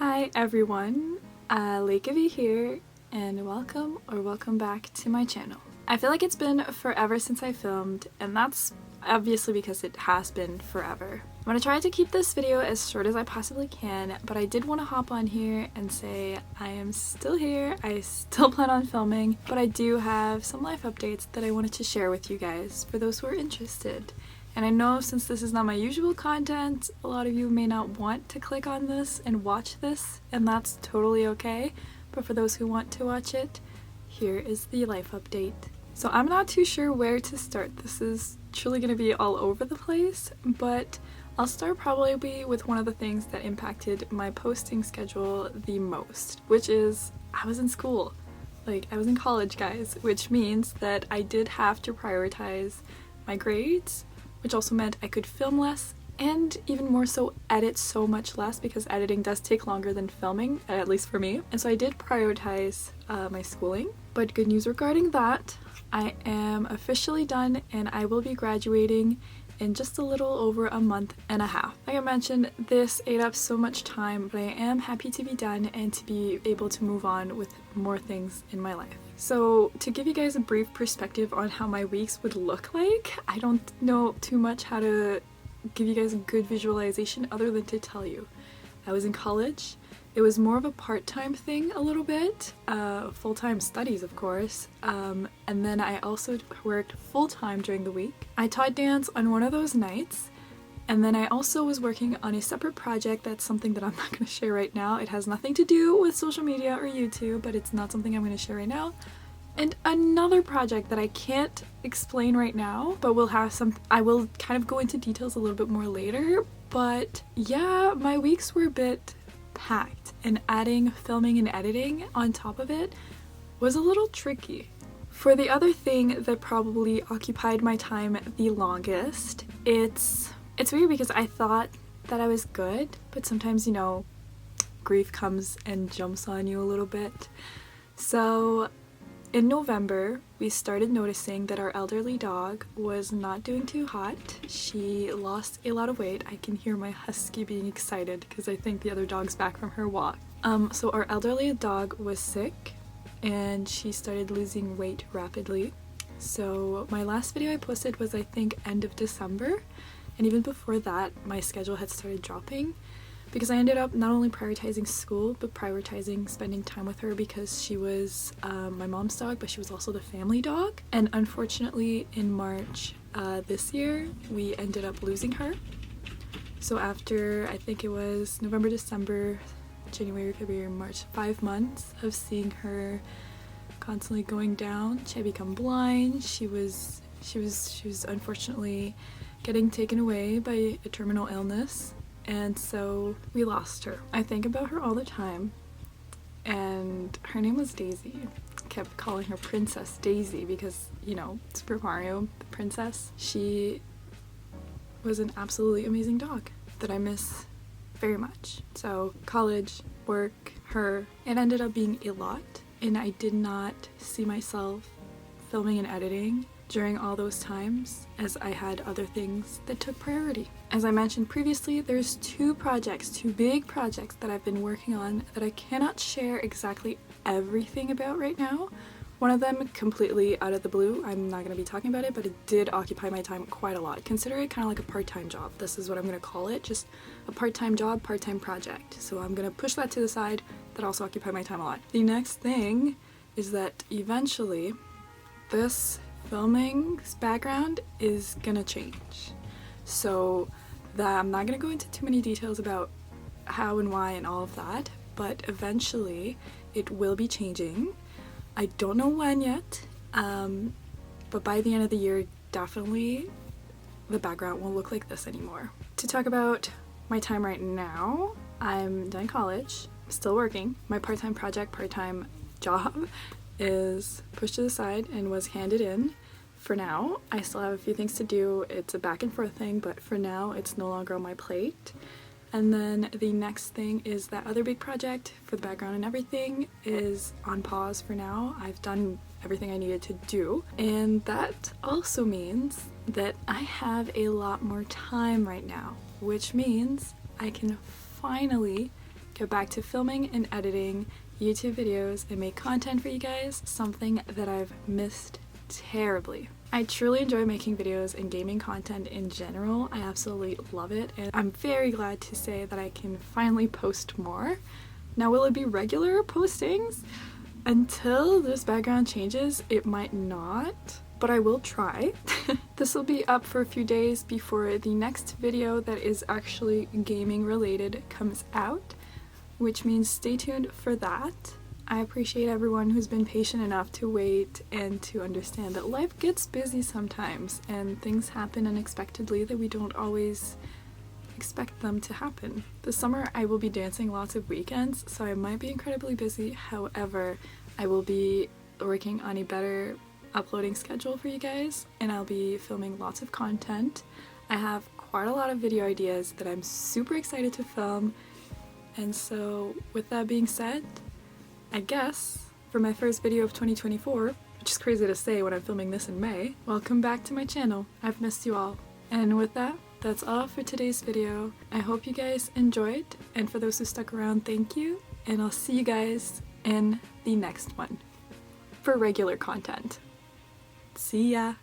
Hi everyone, Lakevi here, and welcome back to my channel. I feel like it's been forever since I filmed, and that's obviously because it has been forever. I'm gonna try to keep this video as short as I possibly can, but I did want to hop on here and say I am still here, I still plan on filming, but I do have some life updates that I wanted to share with you guys for those who are interested. And I know since this is not my usual content, a lot of you may not want to click on this and watch this, and that's totally okay. But for those who want to watch it, here is the life update. So I'm not too sure where to start. This is truly going to be all over the place, but I'll start probably with one of the things that impacted my posting schedule the most, which is I was in school. Like, I was in college, guys, which means that I did have to prioritize my grades, which also meant I could film less and even more so edit so much less, because editing does take longer than filming, at least for me. And so I did prioritize my schooling. But good news regarding that, I am officially done and I will be graduating in just a little over a month and a half. Like I mentioned, this ate up so much time, but I am happy to be done and to be able to move on with more things in my life. So to give you guys a brief perspective on how my weeks would look like, I don't know too much how to give you guys a good visualization other than to tell you. I was in college. It was more of a part-time thing a little bit, full-time studies of course, and then I also worked full-time during the week. I taught dance on one of those nights, and then I also was working on a separate project. That's something that I'm not going to share right now. It has nothing to do with social media or YouTube, but it's not something I'm going to share right now. And another project that I can't explain right now, but I will kind of go into details a little bit more later. But yeah, my weeks were a bit packed, and adding filming and editing on top of it was a little tricky. For the other thing that probably occupied my time the longest, it's weird because I thought that I was good, but sometimes, you know, grief comes and jumps on you a little bit. So in November, we started noticing that our elderly dog was not doing too hot. She lost a lot of weight. I can hear my husky being excited because I think the other dog's back from her walk. So our elderly dog was sick and she started losing weight rapidly. So my last video I posted was, I think, end of December, and even before that my schedule had started dropping because I ended up not only prioritizing school but prioritizing spending time with her, because she was my mom's dog, but she was also the family dog. And unfortunately in March this year we ended up losing her. So after, I think it was November, December, January, February, March, 5 months of seeing her constantly going down, she had become blind. She was unfortunately getting taken away by a terminal illness, and so we lost her. I think about her all the time, and her name was Daisy. I kept calling her Princess Daisy because, you know, Super Mario, the princess. She was an absolutely amazing dog that I miss very much. So college, work, her, it ended up being a lot, and I did not see myself filming and editing during all those times, as I had other things that took priority. As I mentioned previously, there's two big projects that I've been working on that I cannot share exactly everything about right now. One of them completely out of the blue, I'm not going to be talking about it, but it did occupy my time quite a lot. Consider it kind of like a part-time job. This is what I'm going to call it, just a part-time job, part-time project. So I'm going to push that to the side. That also occupied my time a lot. The next thing is that eventually this filming background is gonna change. So that I'm not gonna go into too many details about how and why and all of that, but eventually it will be changing. I don't know when yet, but by the end of the year, definitely the background won't look like this anymore. To talk about my time right now, I'm done college, still working. My part-time project, part-time job is pushed to the side and was handed in. For now, I still have a few things to do. It's a back and forth thing, but for now it's no longer on my plate. And then the next thing is that other big project for the background and everything is on pause for now. I've done everything I needed to do, and that also means that I have a lot more time right now, which means I can finally get back to filming and editing YouTube videos and make content for you guys, something that I've missed terribly. I truly enjoy making videos and gaming content in general. I absolutely love it, and I'm very glad to say that I can finally post more. Now, will it be regular postings? Until this background changes, it might not, but I will try. This will be up for a few days before the next video that is actually gaming related comes out, which means stay tuned for that. I appreciate everyone who's been patient enough to wait and to understand that life gets busy sometimes and things happen unexpectedly that we don't always expect them to happen. This summer I will be dancing lots of weekends, so I might be incredibly busy. However, I will be working on a better uploading schedule for you guys, and I'll be filming lots of content. I have quite a lot of video ideas that I'm super excited to film, and so with that being said, I guess for my first video of 2024, which is crazy to say when I'm filming this in May, welcome back to my channel. I've missed you all. And with that, that's all for today's video. I hope you guys enjoyed, and for those who stuck around, thank you, and I'll see you guys in the next one for regular content. See ya!